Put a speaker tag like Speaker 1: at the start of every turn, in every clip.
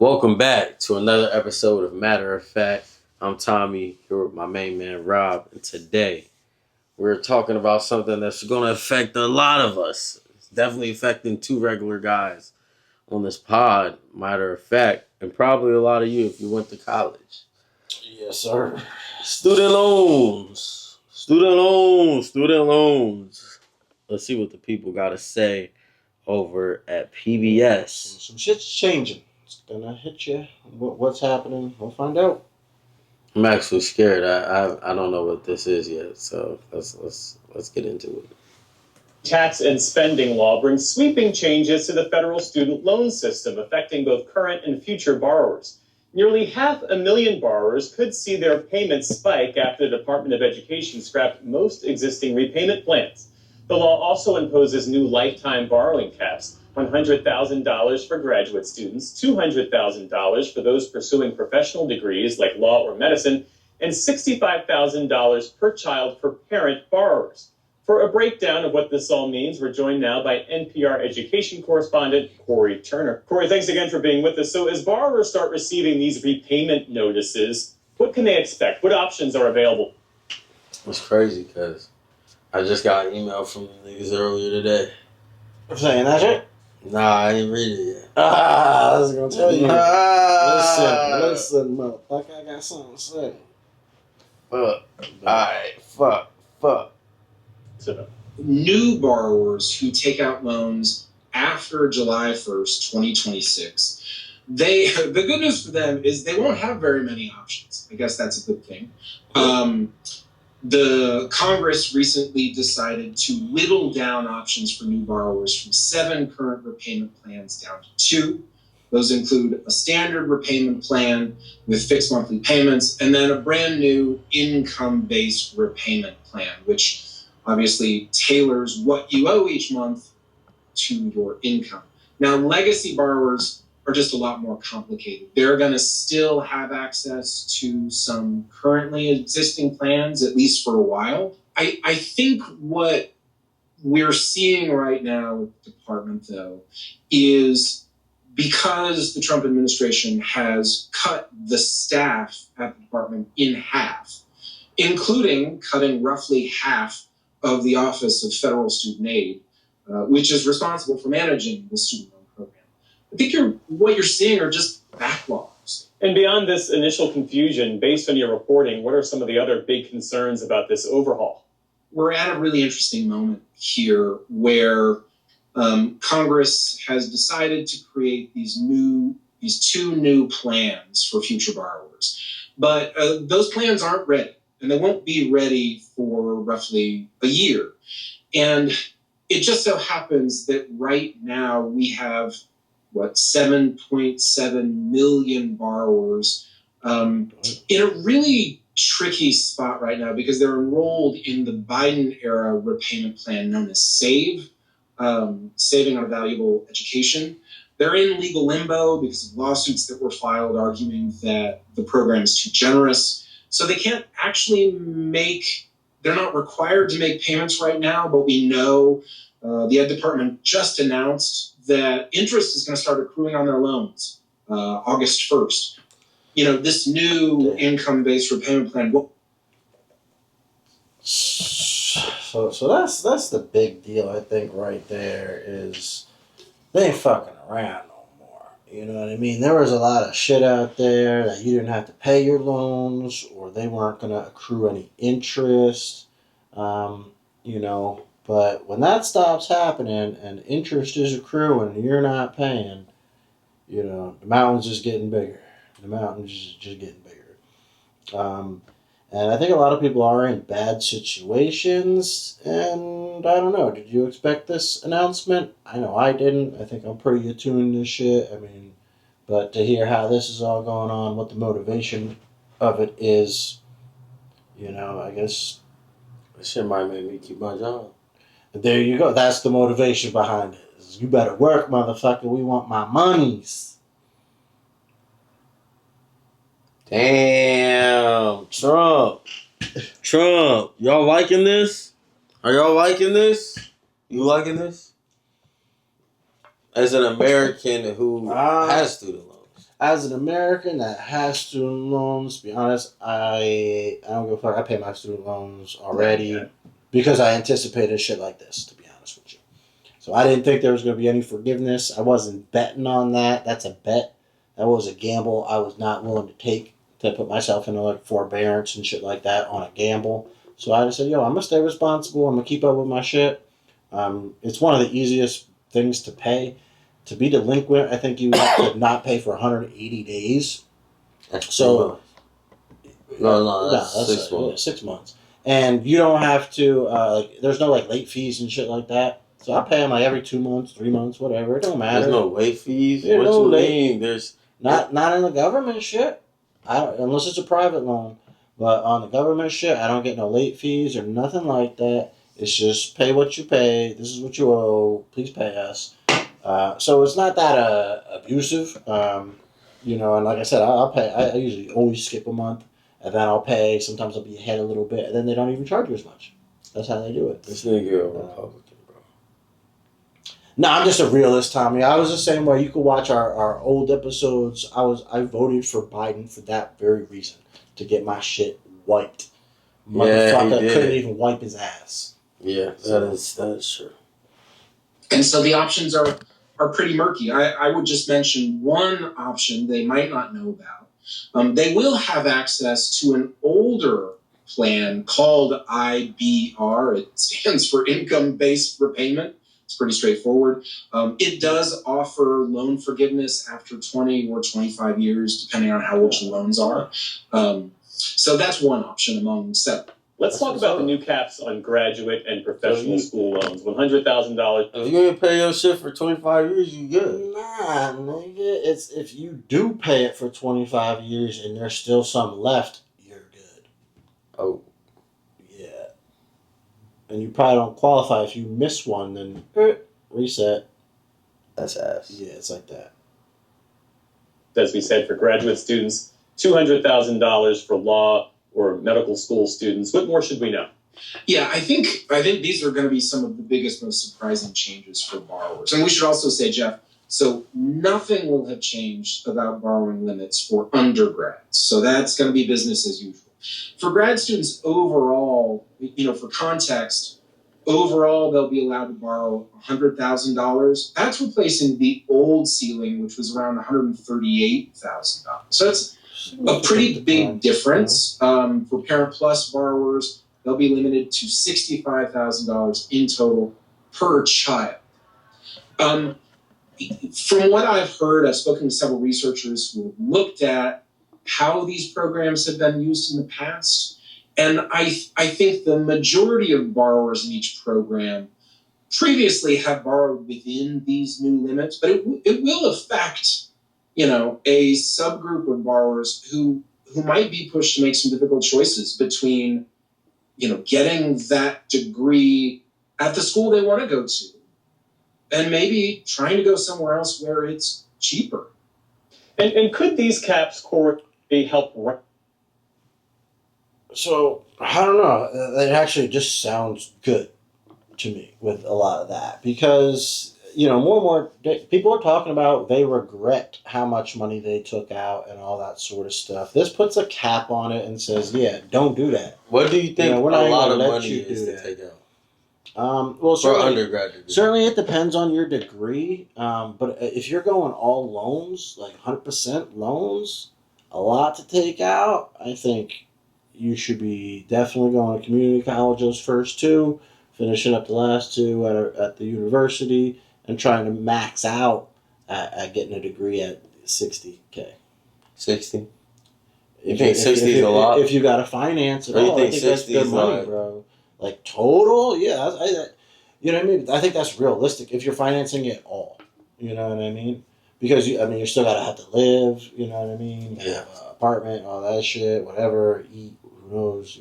Speaker 1: Welcome back to another episode of Matter of Fact. I'm Tommy, here with my main man Rob, and today we're talking about something that's going to affect a lot of us. It's definitely affecting two regular guys on this pod, matter of fact, and probably a lot of you if you went to college.
Speaker 2: Yes, sir.
Speaker 1: Student loans. Student loans. Student loans. Let's see what the people got to say over at PBS.
Speaker 2: Some shit's changing. It's gonna hit you. What's happening? We'll find out.
Speaker 1: I'm actually scared. I don't know what this is yet, so let's get into it.
Speaker 3: Tax and spending law brings sweeping changes to the federal student loan system, affecting both current and future borrowers. Nearly 500,000 borrowers could see their payments spike after the Department of Education scrapped most existing repayment plans. The law also imposes new lifetime borrowing caps, $100,000 for graduate students, $200,000 for those pursuing professional degrees like law or medicine, and $65,000 per child for parent borrowers. For a breakdown of what this all means, we're joined now by NPR education correspondent Corey Turner. Corey, thanks again for being with us. So as borrowers start receiving these repayment notices, what can they expect? What options are available?
Speaker 1: It's crazy because I just got an email from the niggas earlier today.
Speaker 2: I'm saying that shit?
Speaker 1: Nah, I ain't read it yet.
Speaker 2: I was gonna tell you. Listen, motherfucker, I got something to say.
Speaker 1: Fuck. Alright, fuck.
Speaker 4: New borrowers who take out loans after July 1st, 2026, the good news for them is they won't have very many options. I guess that's a good thing. The Congress recently decided to whittle down options for new borrowers from 7 current repayment plans down to 2. Those include a standard repayment plan with fixed monthly payments, and then a brand new income-based repayment plan, which obviously tailors what you owe each month to your income. Now, legacy borrowers are just a lot more complicated. They're going to still have access to some currently existing plans, at least for a while. I think what we're seeing right now with the department, though, is because the Trump administration has cut the staff at the department in half, including cutting roughly half of the Office of Federal Student Aid, which is responsible for managing the student loan program. I think what you're seeing are just backlogs.
Speaker 3: And beyond this initial confusion, based on your reporting, what are some of the other big concerns about this overhaul?
Speaker 4: We're at a really interesting moment here where Congress has decided to create these 2 new plans for future borrowers. But those plans aren't ready, and they won't be ready for roughly a year. And it just so happens that right now we have, 7.7 million borrowers in a really tricky spot right now because they're enrolled in the Biden-era repayment plan known as SAVE, Saving on a Valuable Education. They're in legal limbo because of lawsuits that were filed arguing that the program is too generous. So they can't actually they're not required to make payments right now, but we know the Ed Department just announced that interest is going to start accruing on their loans August 1st. This new income-based repayment plan.
Speaker 2: So that's the big deal, I think, right there, is they ain't fucking around no more. You know what I mean? There was a lot of shit out there that you didn't have to pay your loans, or they weren't going to accrue any interest, But when that stops happening and interest is accruing and you're not paying, the mountain's just getting bigger. The mountain's just getting bigger. And I think a lot of people are in bad situations, and I don't know, did you expect this announcement? I know I didn't. I think I'm pretty attuned to shit. But to hear how this is all going on, what the motivation of it is, I guess
Speaker 1: This shit might make me keep my job.
Speaker 2: there you go. That's the motivation behind it. You better work, motherfucker. We want my monies.
Speaker 1: Damn, Trump. Y'all liking this? Are y'all liking this? You liking this? As an American who has student loans.
Speaker 2: as an American that has student loans, to be honest, I don't give a fuck. I pay my student loans already because I anticipated shit like this, to be honest with you. So I didn't think there was going to be any forgiveness. I wasn't betting on that. That's a bet. That was a gamble I was not willing to take, to put myself into like forbearance and shit like that on a gamble. So I just said, yo, I'm going to stay responsible. I'm going to keep up with my shit. It's one of the easiest things to pay. To be delinquent, I think you have to not pay for 180 days.
Speaker 1: That's
Speaker 2: So,
Speaker 1: no, that's 6 months.
Speaker 2: Yeah, 6 months. And you don't have to, there's no like late fees and shit like that. So I pay them like every 2 months, 3 months, whatever. It don't matter.
Speaker 1: There's no late fees?
Speaker 2: There's
Speaker 1: what
Speaker 2: no
Speaker 1: you
Speaker 2: late,
Speaker 1: mean? There's
Speaker 2: not in the government shit. Unless it's a private loan. But on the government shit, I don't get no late fees or nothing like that. It's just pay what you pay. This is what you owe. Please pay us. So it's not that abusive. And like I said, I'll pay. I usually always skip a month, and then I'll pay. Sometimes I'll be ahead a little bit, and then they don't even charge you as much. That's how they do it.
Speaker 1: This nigga a Republican, bro.
Speaker 2: No, I'm just a realist, Tommy. I was the same way. You could watch our old episodes. I voted for Biden for that very reason, to get my shit wiped. Motherfucker couldn't even wipe his ass.
Speaker 1: Yeah, that is true.
Speaker 4: And so the options are pretty murky. I would just mention one option they might not know about. They will have access to an older plan called IBR. It stands for Income-Based Repayment. It's pretty straightforward. It does offer loan forgiveness after 20 or 25 years, depending on how old the loans are. So that's one option among several.
Speaker 3: Let's talk about the new caps on graduate and professional school loans. $100,000.
Speaker 1: If you ain't pay your shit for 25 years, you good.
Speaker 2: Nah, nigga. It's if you do pay it for 25 years and there's still some left, you're good.
Speaker 1: Oh.
Speaker 2: Yeah. And you probably don't qualify. If you miss one, then reset.
Speaker 1: That's ass.
Speaker 2: Yeah, it's like that.
Speaker 3: As we said, for graduate students, $200,000 for law or medical school students. What more should we know?
Speaker 4: Yeah, I think these are going to be some of the biggest, most surprising changes for borrowers. And we should also say, Jeff, so nothing will have changed about borrowing limits for undergrads. So that's going to be business as usual. For grad students overall, for context, overall they'll be allowed to borrow $100,000. That's replacing the old ceiling, which was around $138,000. So that's a pretty big difference. For Parent Plus borrowers, they'll be limited to $65,000 in total per child. From what I've heard, I've spoken to several researchers who have looked at how these programs have been used in the past. And I think the majority of borrowers in each program previously have borrowed within these new limits, but it will affect a subgroup of borrowers who might be pushed to make some difficult choices between, getting that degree at the school they want to go to and maybe trying to go somewhere else where it's cheaper.
Speaker 3: And could these caps, Court, help?
Speaker 2: So, I don't know. It actually just sounds good to me with a lot of that because, more and more people are talking about they regret how much money they took out and all that sort of stuff. This puts a cap on it and says, yeah, don't do that.
Speaker 1: What do you think
Speaker 2: we're
Speaker 1: a
Speaker 2: not
Speaker 1: lot of
Speaker 2: gonna let
Speaker 1: money
Speaker 2: you
Speaker 1: is
Speaker 2: do
Speaker 1: to
Speaker 2: that.
Speaker 1: take out?
Speaker 2: Well,
Speaker 1: For undergraduate.
Speaker 2: Certainly it depends on your degree. But if you're going all loans, like 100% loans, a lot to take out, I think you should be definitely going to community colleges first two, finishing up the last two at the university, and trying to max out at getting a degree at $60K.
Speaker 1: 60? You think 60 is a lot?
Speaker 2: If you got to finance it
Speaker 1: Or you
Speaker 2: all,
Speaker 1: think
Speaker 2: I think that's
Speaker 1: 60
Speaker 2: good
Speaker 1: is
Speaker 2: money,
Speaker 1: like,
Speaker 2: bro. Like total, yeah. You know what I mean? I think that's realistic if you're financing it all. You know what I mean? Because you still gotta have to live. You know what I mean?
Speaker 1: Yeah.
Speaker 2: Have an apartment, all that shit, whatever. Eat, who knows?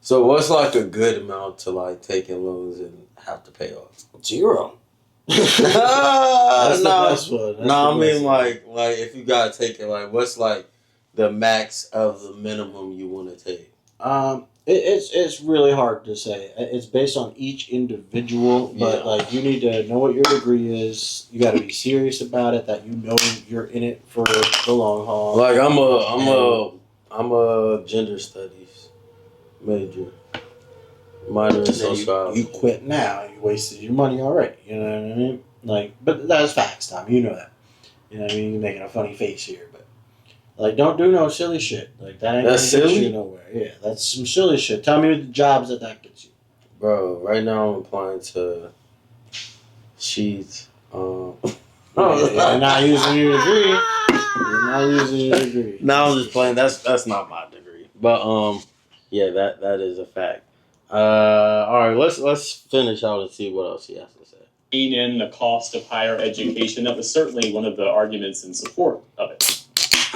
Speaker 1: So what's like a good amount to like taking loans and have to pay off?
Speaker 2: 0.
Speaker 1: That's
Speaker 2: the best one.
Speaker 1: I mean like if you gotta take it, like what's like the max of the minimum you want to take?
Speaker 2: It's really hard to say. It's based on each individual, but
Speaker 1: Yeah.
Speaker 2: like you need to know what your degree is. You got to be serious about it. That you know you're in it for the long haul.
Speaker 1: Like I'm a gender studies major, minor in
Speaker 2: Then
Speaker 1: sociology.
Speaker 2: you quit now. You wasted your money already. You know what I mean? Like, but that's facts, Tom. You know that. You know what I mean? You're making a funny face here, but like, don't do no silly shit. Like that ain't
Speaker 1: That's
Speaker 2: gonna get
Speaker 1: silly?
Speaker 2: you nowhere. Yeah, that's some silly shit. Tell me the jobs that gets you.
Speaker 1: Bro, right now I'm applying to Sheets.
Speaker 2: You're not using your degree. You're not using your degree.
Speaker 1: No, I'm just playing. That's not my degree. But yeah, that is a fact. All right, let's finish out and see what else he has to say.
Speaker 3: In the cost of higher education, that was certainly one of the arguments in support of it.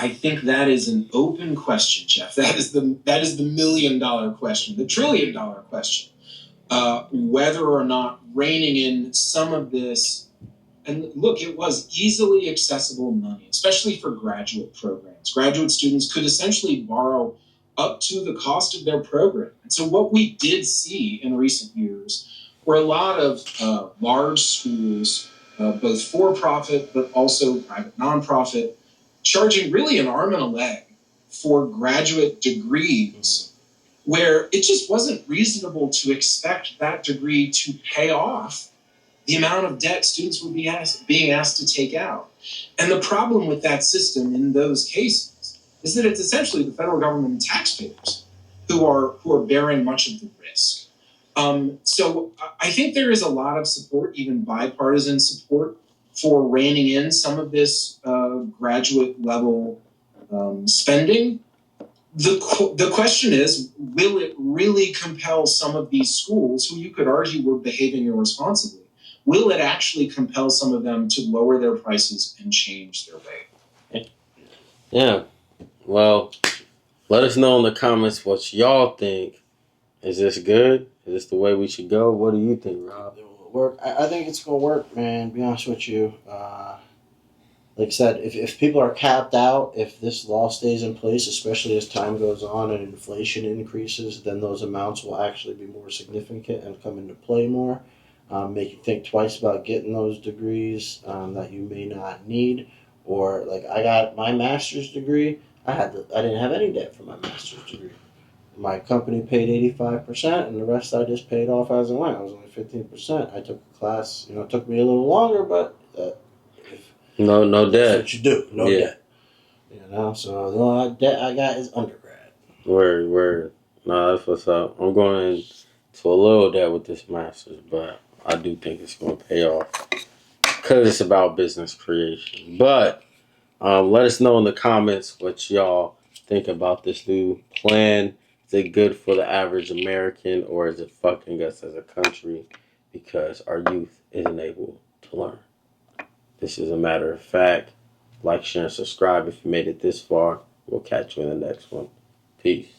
Speaker 4: I think that is an open question, Jeff. That is the $1 million question, the $1 trillion question. Whether or not reining in some of this, and look, it was easily accessible money, especially for graduate programs. Graduate students could essentially borrow up to the cost of their program. And so what we did see in recent years were a lot of large schools, both for-profit but also private nonprofit, charging really an arm and a leg for graduate degrees where it just wasn't reasonable to expect that degree to pay off the amount of debt students were being asked to take out. And the problem with that system in those cases is that it's essentially the federal government and taxpayers who are bearing much of the risk. So I think there is a lot of support, even bipartisan support, for reining in some of this graduate level spending. The question is, will it really compel some of these schools, who you could argue were behaving irresponsibly, will it actually compel some of them to lower their prices and change their way?
Speaker 1: Yeah. Well, let us know in the comments what y'all think. Is this good? Is this the way we should go? What do you think, Rob?
Speaker 2: It will work. I think it's gonna work, man. To be honest with you. Like I said, if people are capped out, if this law stays in place, especially as time goes on and inflation increases, then those amounts will actually be more significant and come into play more. Make you think twice about getting those degrees that you may not need. Or like I got my master's degree, I didn't have any debt for my master's degree. My company paid 85%, and the rest I just paid off as I went. I was only 15%. I took a class. It took me a little longer, but
Speaker 1: No
Speaker 2: that's
Speaker 1: debt.
Speaker 2: what you do. No debt. So the only debt I got is undergrad.
Speaker 1: Word. No, that's what's up. I'm going to a little debt with this master's, but I do think it's going to pay off because it's about business creation. But let us know in the comments what y'all think about this new plan. Is it good for the average American, or is it fucking us as a country because our youth isn't able to learn? This is a matter of fact. Like, share, and subscribe if you made it this far. We'll catch you in the next one. Peace.